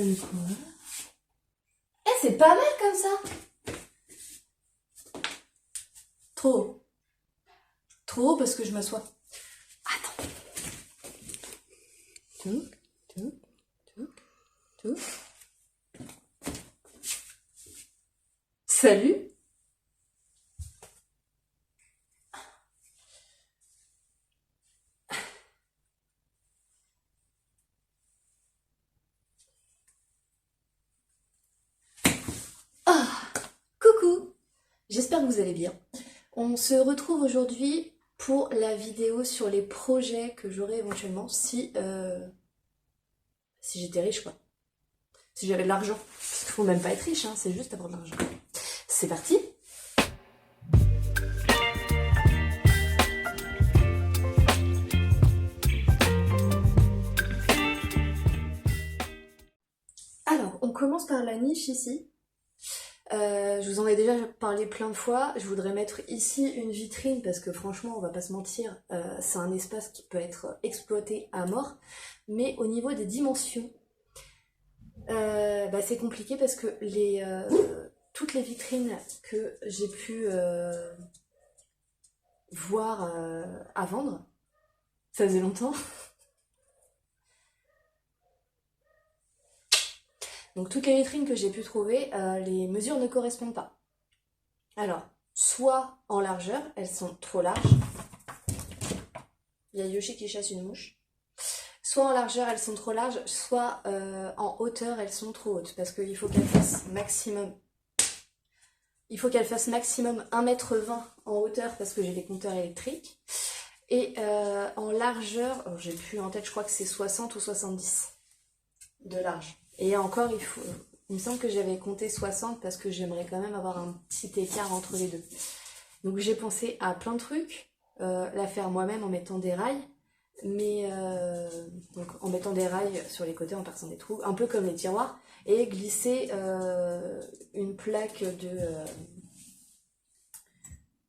Eh, c'est pas mal comme ça. Trop. Trop parce que je m'assois. Attends. Tout, tout, tout, tout. Salut. Ah, coucou. J'espère que vous allez bien. On se retrouve aujourd'hui pour la vidéo sur les projets que j'aurai éventuellement si j'étais riche, quoi. Si j'avais de l'argent. Parce qu'il faut même pas être riche, hein, c'est juste avoir de l'argent. C'est parti. Alors, on commence par la niche ici. Je vous en ai déjà parlé plein de fois. Je voudrais mettre ici une vitrine parce que franchement, on va pas se mentir, c'est un espace qui peut être exploité à mort. Mais au niveau des dimensions, c'est compliqué parce que toutes les vitrines que j'ai pu voir à vendre, ça faisait longtemps. Donc toutes les vitrines que j'ai pu trouver, les mesures ne correspondent pas. Alors, soit en largeur, elles sont trop larges. Il y a Yoshi qui chasse une mouche. Soit en largeur, elles sont trop larges, soit en hauteur, elles sont trop hautes. Parce qu'il faut qu'elles fassent maximum... Il faut qu'elles fassent maximum 1,20 m en hauteur parce que j'ai des compteurs électriques. Et en largeur, j'ai plus en tête, je crois que c'est 60 ou 70 de large. Et encore, il me semble que j'avais compté 60 parce que j'aimerais quand même avoir un petit écart entre les deux. Donc j'ai pensé à plein de trucs, la faire moi-même en mettant des rails, mais donc en mettant des rails sur les côtés en perçant des trous, un peu comme les tiroirs, et glisser une plaque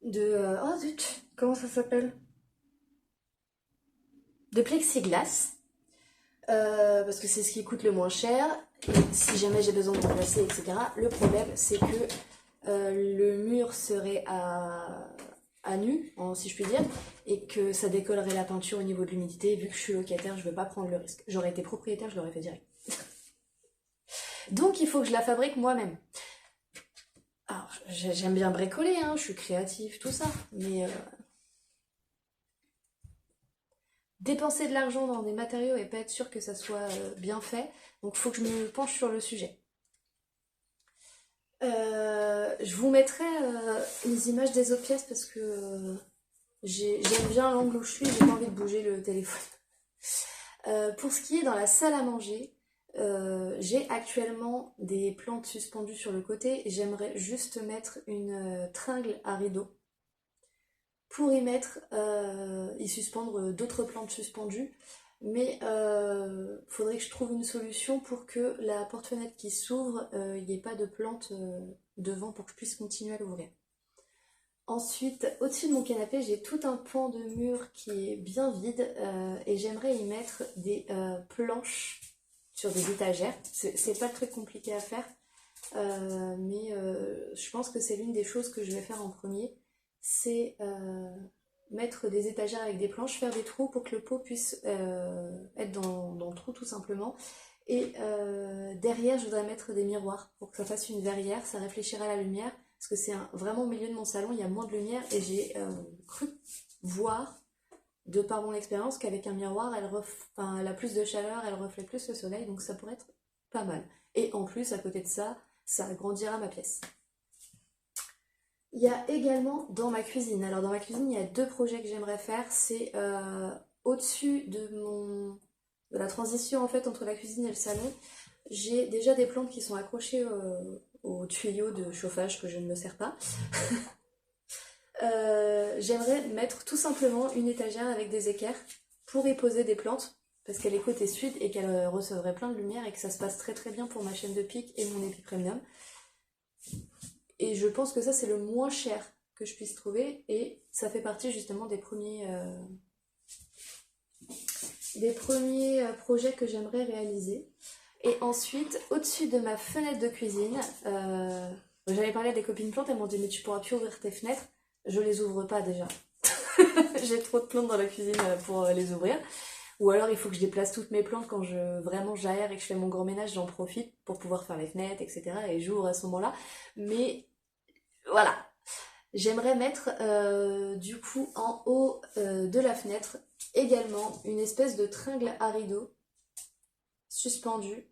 oh zut, comment ça s'appelle? De plexiglas. Parce que c'est ce qui coûte le moins cher, et si jamais j'ai besoin de remplacer, etc. Le problème, c'est que le mur serait à nu, si je puis dire, et que ça décollerait la peinture au niveau de l'humidité. Vu que je suis locataire, je veux pas prendre le risque. J'aurais été propriétaire, je l'aurais fait direct. Donc il faut que je la fabrique moi-même. Alors, j'aime bien bricoler, hein, je suis créative, tout ça, mais dépenser de l'argent dans des matériaux et pas être sûr que ça soit bien fait, donc il faut que je me penche sur le sujet. Je vous mettrai les images des autres pièces parce que j'aime bien l'angle où je suis, j'ai pas envie de bouger le téléphone. Pour ce qui est dans la salle à manger, j'ai actuellement des plantes suspendues sur le côté et j'aimerais juste mettre une tringle à rideau pour y suspendre d'autres plantes suspendues. Mais faudrait que je trouve une solution pour que la porte-fenêtre qui s'ouvre, il n'y ait pas de plantes devant pour que je puisse continuer à l'ouvrir. Ensuite, au-dessus de mon canapé, j'ai tout un pan de mur qui est bien vide et j'aimerais y mettre des planches sur des étagères. C'est pas le truc compliqué à faire, mais je pense que c'est l'une des choses que je vais faire en premier. C'est mettre des étagères avec des planches, faire des trous pour que le pot puisse être dans le trou tout simplement. Et derrière, je voudrais mettre des miroirs pour que ça fasse une verrière, ça réfléchira la lumière. Parce que c'est vraiment au milieu de mon salon, il y a moins de lumière et j'ai cru voir, de par mon expérience, qu'avec un miroir, elle a plus de chaleur, elle reflète plus le soleil, donc ça pourrait être pas mal. Et en plus, à côté de ça, ça agrandira ma pièce. Il y a également dans ma cuisine, alors dans ma cuisine, il y a deux projets que j'aimerais faire, c'est au-dessus de la transition en fait entre la cuisine et le salon, j'ai déjà des plantes qui sont accrochées au tuyau de chauffage que je ne me sers pas. J'aimerais mettre tout simplement une étagère avec des équerres pour y poser des plantes parce qu'elle est côté sud et qu'elle recevrait plein de lumière et que ça se passe très très bien pour ma chaîne de pique et mon épi premium. Et je pense que ça c'est le moins cher que je puisse trouver et ça fait partie justement des premiers projets que j'aimerais réaliser. Et ensuite, au-dessus de ma fenêtre de cuisine, j'avais parlé à des copines plantes, elles m'ont dit mais tu pourras plus ouvrir tes fenêtres. Je les ouvre pas déjà. J'ai trop de plantes dans la cuisine pour les ouvrir. Ou alors il faut que je déplace toutes mes plantes quand vraiment j'aère et que je fais mon grand ménage, j'en profite pour pouvoir faire les fenêtres, etc. Et j'ouvre à ce moment-là. Mais voilà, j'aimerais mettre du coup en haut de la fenêtre également une espèce de tringle à rideau suspendu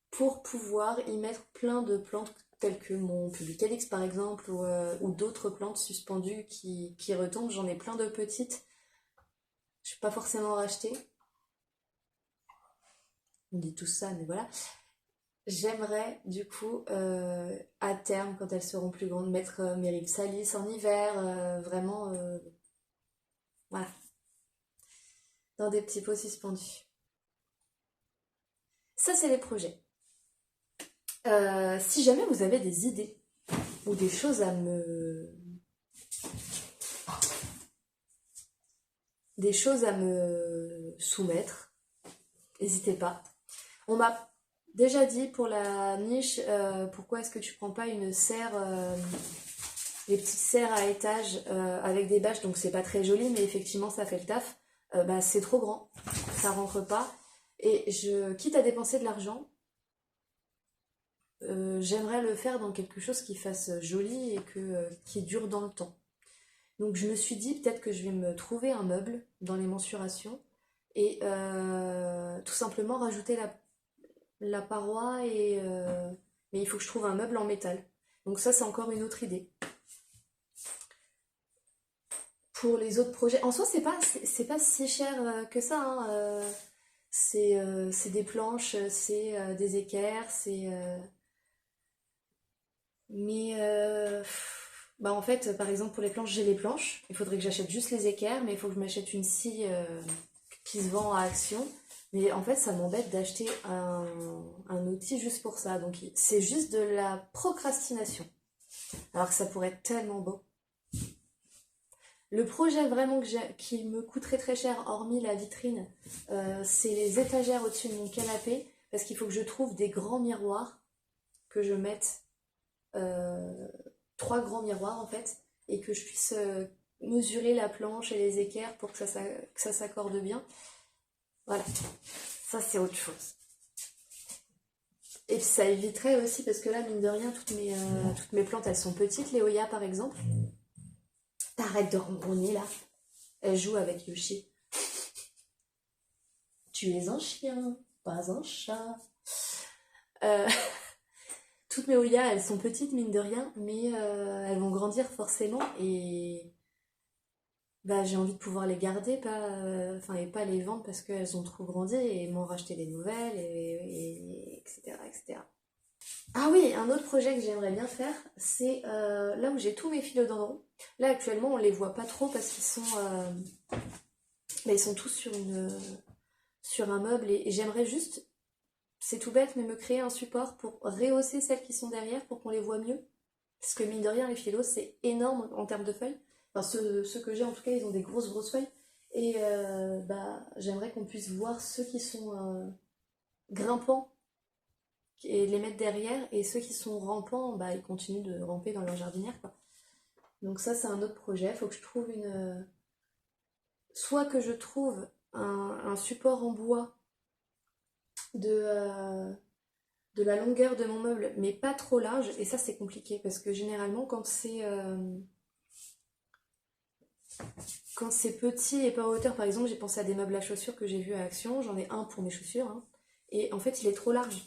pour pouvoir y mettre plein de plantes telles que mon Publicalix par exemple ou d'autres plantes suspendues qui retombent. J'en ai plein de petites. Je ne vais pas forcément racheter. On dit tout ça, mais voilà. J'aimerais du coup à terme, quand elles seront plus grandes, mettre mes Ripsalis en hiver, vraiment voilà, dans des petits pots suspendus. Ça c'est les projets. Si jamais vous avez des idées ou des choses à me soumettre, n'hésitez pas. On m'a déjà dit pour la niche, pourquoi est-ce que tu prends pas une serre, les petites serres à étage avec des bâches, donc c'est pas très joli, mais effectivement ça fait le taf. Bah, c'est trop grand, ça rentre pas. Et quitte à dépenser de l'argent, j'aimerais le faire dans quelque chose qui fasse joli et qui dure dans le temps. Donc je me suis dit peut-être que je vais me trouver un meuble dans les mensurations et tout simplement rajouter la paroi mais il faut que je trouve un meuble en métal. Donc ça c'est encore une autre idée. Pour les autres projets, en soi c'est pas si cher que ça, hein. C'est des planches, c'est des équerres, mais bah en fait par exemple pour les planches j'ai les planches, il faudrait que j'achète juste les équerres, mais il faut que je m'achète une scie qui se vend à Action. Mais en fait, ça m'embête d'acheter un outil juste pour ça. Donc, c'est juste de la procrastination. Alors que ça pourrait être tellement beau. Le projet vraiment qui me coûterait très cher, hormis la vitrine, c'est les étagères au-dessus de mon canapé. Parce qu'il faut que je trouve des grands miroirs, que je mette 3 grands miroirs en fait, et que je puisse mesurer la planche et les équerres pour que ça s'accorde bien. Voilà. Ça, c'est autre chose. Et puis ça éviterait aussi, parce que là, mine de rien, toutes mes plantes, elles sont petites. Léoya, par exemple. T'arrêtes de ronronner, là. Elle joue avec Yoshi. Tu es un chien, pas un chat. Euh, toutes mes Oya, elles sont petites, mine de rien, mais elles vont grandir forcément. Et bah, j'ai envie de pouvoir les garder, et pas les vendre parce qu'elles ont trop grandi et m'en racheter des nouvelles, etc., etc. Ah oui, un autre projet que j'aimerais bien faire, c'est là où j'ai tous mes philodendrons. Là actuellement on les voit pas trop parce ils sont tous sur un meuble et j'aimerais juste, c'est tout bête, mais me créer un support pour rehausser celles qui sont derrière pour qu'on les voit mieux. Parce que mine de rien les philos c'est énorme en termes de feuilles. Enfin ceux que j'ai en tout cas ils ont des grosses feuilles. Et j'aimerais qu'on puisse voir ceux qui sont grimpants et les mettre derrière, et ceux qui sont rampants, bah, ils continuent de ramper dans leur jardinière, quoi. Donc ça, c'est un autre projet. Il faut que je trouve soit que je trouve un support en bois de la longueur de mon meuble, mais pas trop large, et ça, c'est compliqué, parce que généralement, quand c'est petit et pas en hauteur, par exemple, j'ai pensé à des meubles à chaussures que j'ai vus à Action, j'en ai un pour mes chaussures, hein, et en fait, il est trop large.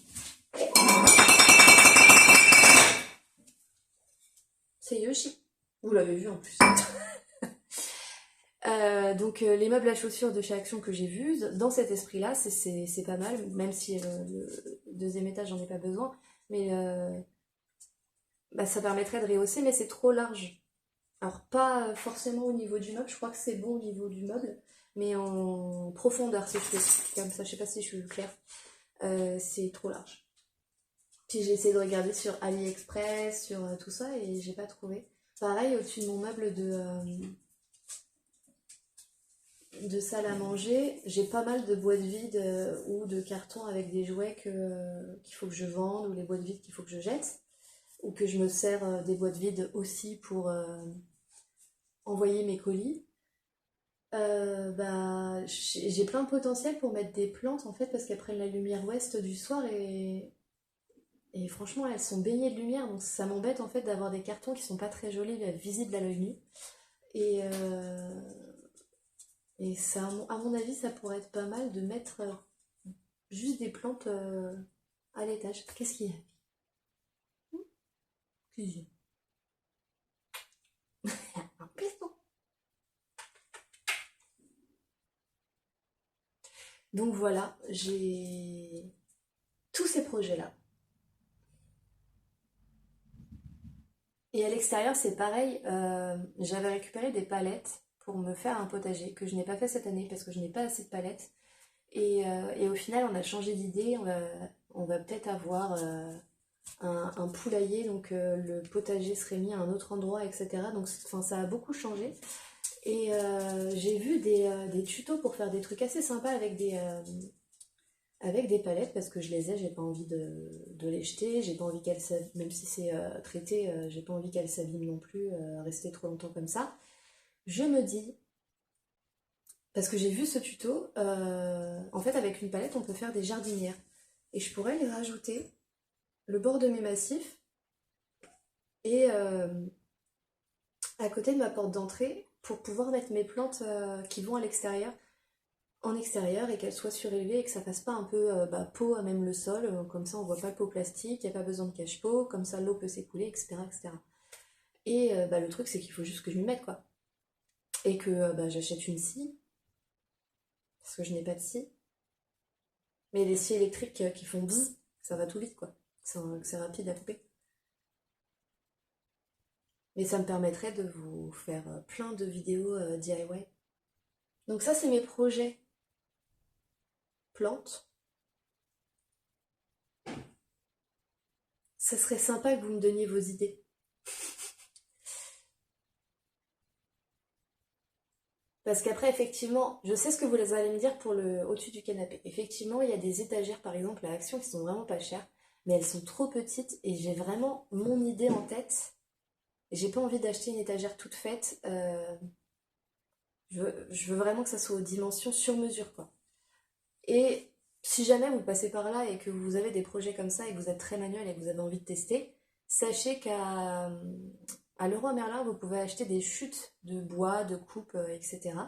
C'est Yoshi. Vous l'avez vu en plus. Donc les meubles à chaussures de chez Action que j'ai vus, dans cet esprit-là, c'est pas mal, même si le deuxième étage, j'en ai pas besoin. Mais ça permettrait de rehausser, mais c'est trop large. Alors pas forcément au niveau du meuble, je crois que c'est bon au niveau du meuble, mais en profondeur, si je fais comme ça, je sais pas si je suis claire. C'est trop large. Puis j'ai essayé de regarder sur AliExpress, sur tout ça, et j'ai pas trouvé. Pareil, au-dessus de mon meuble de salle à manger, j'ai pas mal de boîtes vides ou de cartons avec des jouets qu'il faut que je vende ou les boîtes vides qu'il faut que je jette. Ou que je me sers des boîtes vides aussi pour envoyer mes colis. Bah, j'ai plein de potentiel pour mettre des plantes en fait parce qu'elles prennent la lumière ouest du soir et franchement elles sont baignées de lumière donc ça m'embête en fait d'avoir des cartons qui sont pas très jolis visibles à l'œil nu et, ça à mon avis ça pourrait être pas mal de mettre juste des plantes à l'étage. Qu'est-ce qu'il y a? Qu'est-ce qu'il y a? Un piston. Donc voilà, j'ai tous ces projets-là. Et à l'extérieur, c'est pareil. J'avais récupéré des palettes pour me faire un potager que je n'ai pas fait cette année parce que je n'ai pas assez de palettes. Et au final, on a changé d'idée. On va peut-être avoir un poulailler, donc le potager serait mis à un autre endroit, etc. Donc enfin, ça a beaucoup changé. Et j'ai vu des tutos pour faire des trucs assez sympas avec des palettes parce que je les ai, j'ai pas envie de les jeter, j'ai pas envie qu'elles s'abîment, même si c'est traité, j'ai pas envie qu'elles s'abîment non plus, rester trop longtemps comme ça. Je me dis, parce que j'ai vu ce tuto, en fait avec une palette on peut faire des jardinières et je pourrais les rajouter le bord de mes massifs et à côté de ma porte d'entrée pour pouvoir mettre mes plantes qui vont à l'extérieur en extérieur et qu'elle soit surélevée et que ça fasse pas un peu pot à même le sol, comme ça on voit pas le pot plastique, il n'y a pas besoin de cache-pot, comme ça l'eau peut s'écouler, etc. etc. Et le truc c'est qu'il faut juste que je m'y mette quoi. Et que j'achète une scie, parce que je n'ai pas de scie. Mais les scies électriques qui font bzzz, ça va tout vite quoi. C'est rapide à couper. Mais ça me permettrait de vous faire plein de vidéos DIY. Donc ça c'est mes projets plantes. Ça serait sympa que vous me donniez vos idées. Parce qu'après, effectivement, je sais ce que vous allez me dire pour le au-dessus du canapé. Effectivement, il y a des étagères, par exemple, à Action qui sont vraiment pas chères, mais elles sont trop petites et j'ai vraiment mon idée en tête. J'ai pas envie d'acheter une étagère toute faite. Je veux vraiment que ça soit aux dimensions sur mesure, quoi. Et si jamais vous passez par là et que vous avez des projets comme ça et que vous êtes très manuel et que vous avez envie de tester, sachez qu'à Leroy Merlin, vous pouvez acheter des chutes de bois, de coupe, etc.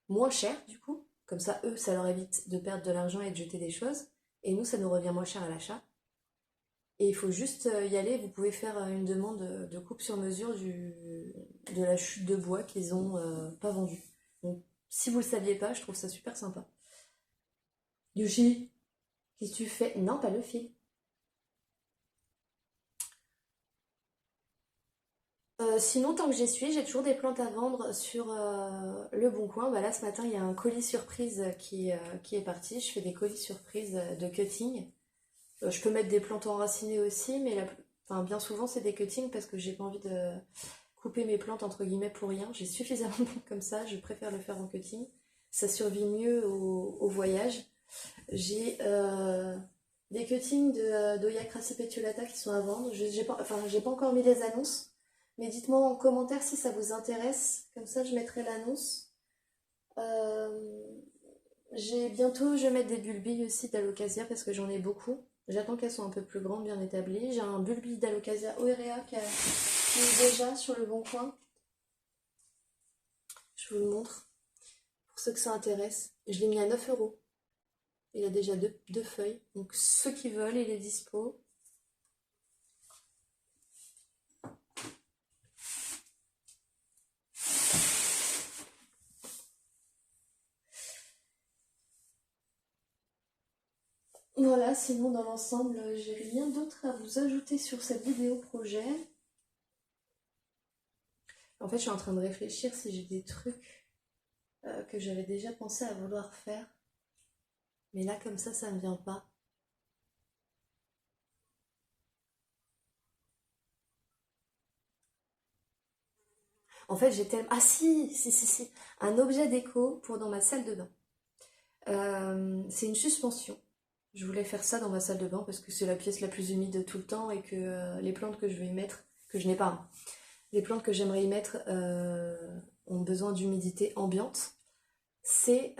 Moins cher du coup, comme ça eux ça leur évite de perdre de l'argent et de jeter des choses, et nous ça nous revient moins cher à l'achat. Et il faut juste y aller, vous pouvez faire une demande de coupe sur mesure de la chute de bois qu'ils ont pas vendue. Donc si vous le saviez pas, je trouve ça super sympa. Yoshi, qu'est-ce que tu fais? Non, pas le fil. Sinon, tant que j'y suis, j'ai toujours des plantes à vendre sur Le Bon Coin. Bah là, ce matin, il y a un colis surprise qui est parti. Je fais des colis surprises de cutting. Je peux mettre des plantes enracinées aussi, mais enfin, bien souvent c'est des cuttings parce que j'ai pas envie de couper mes plantes entre guillemets pour rien. J'ai suffisamment de plantes comme ça, je préfère le faire en cutting. Ça survit mieux au voyage. J'ai des cuttings d'Oya crassipetiolata qui sont à vendre. J'ai pas encore mis les annonces, mais dites-moi en commentaire si ça vous intéresse. Comme ça, je mettrai l'annonce. Euh, je vais mettre des bulbilles aussi d'alocasia parce que j'en ai beaucoup. J'attends qu'elles soient un peu plus grandes, bien établies. J'ai un bulbille d'alocasia oerea qui est déjà sur Le Bon Coin. Je vous le montre pour ceux que ça intéresse. Je l'ai mis à 9 €. Il a déjà deux feuilles. Donc ceux qui veulent, il est dispo. Voilà, sinon dans l'ensemble, j'ai rien d'autre à vous ajouter sur cette vidéo projet. En fait, je suis en train de réfléchir si j'ai des trucs que j'avais déjà pensé à vouloir faire. Mais là, comme ça me vient pas. En fait, j'ai tellement... Ah si, un objet déco pour dans ma salle de bain. C'est une suspension. Je voulais faire ça dans ma salle de bain parce que c'est la pièce la plus humide tout le temps et que les plantes que je vais y mettre, que je n'ai pas, hein, les plantes que j'aimerais y mettre ont besoin d'humidité ambiante. C'est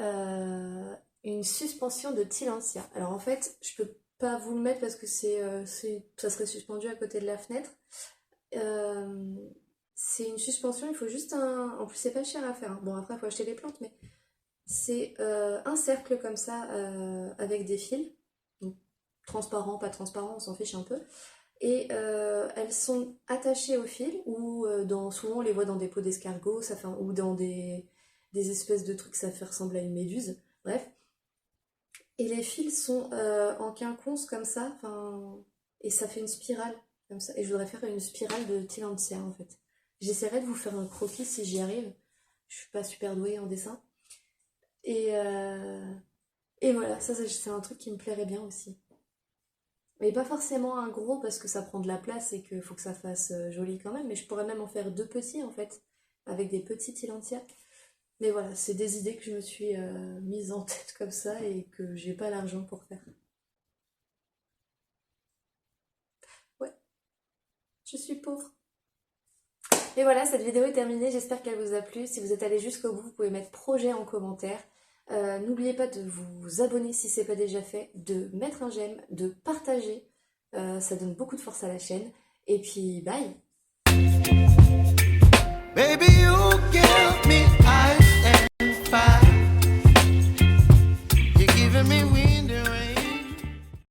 une suspension de Tillandsia. Alors en fait, je peux pas vous le mettre parce que ça serait suspendu à côté de la fenêtre. C'est une suspension, il faut juste un... En plus, c'est pas cher à faire, hein. Bon, après, il faut acheter les plantes, mais c'est un cercle comme ça avec des fils. Donc, transparent, pas transparent, on s'en fiche un peu. Et elles sont attachées au fil ou souvent on les voit dans des pots d'escargot, ou dans des espèces de trucs, ça fait ressembler à une méduse. Bref. Et les fils sont en quinconce comme ça, et ça fait une spirale comme ça. Et je voudrais faire une spirale de Tillandsia en fait. J'essaierai de vous faire un croquis si j'y arrive. Je suis pas super douée en dessin. Et voilà, ça c'est un truc qui me plairait bien aussi. Mais pas forcément un gros parce que ça prend de la place et qu'il faut que ça fasse joli quand même. Mais je pourrais même en faire 2 petits en fait, avec des petits Tillandsia. Mais voilà, c'est des idées que je me suis mise en tête comme ça et que j'ai pas l'argent pour faire. Ouais, je suis pauvre. Et voilà, cette vidéo est terminée, j'espère qu'elle vous a plu. Si vous êtes allé jusqu'au bout, vous pouvez mettre projet en commentaire. N'oubliez pas de vous abonner si ce n'est pas déjà fait, de mettre un j'aime, de partager. Ça donne beaucoup de force à la chaîne. Et puis, bye! Baby, you give me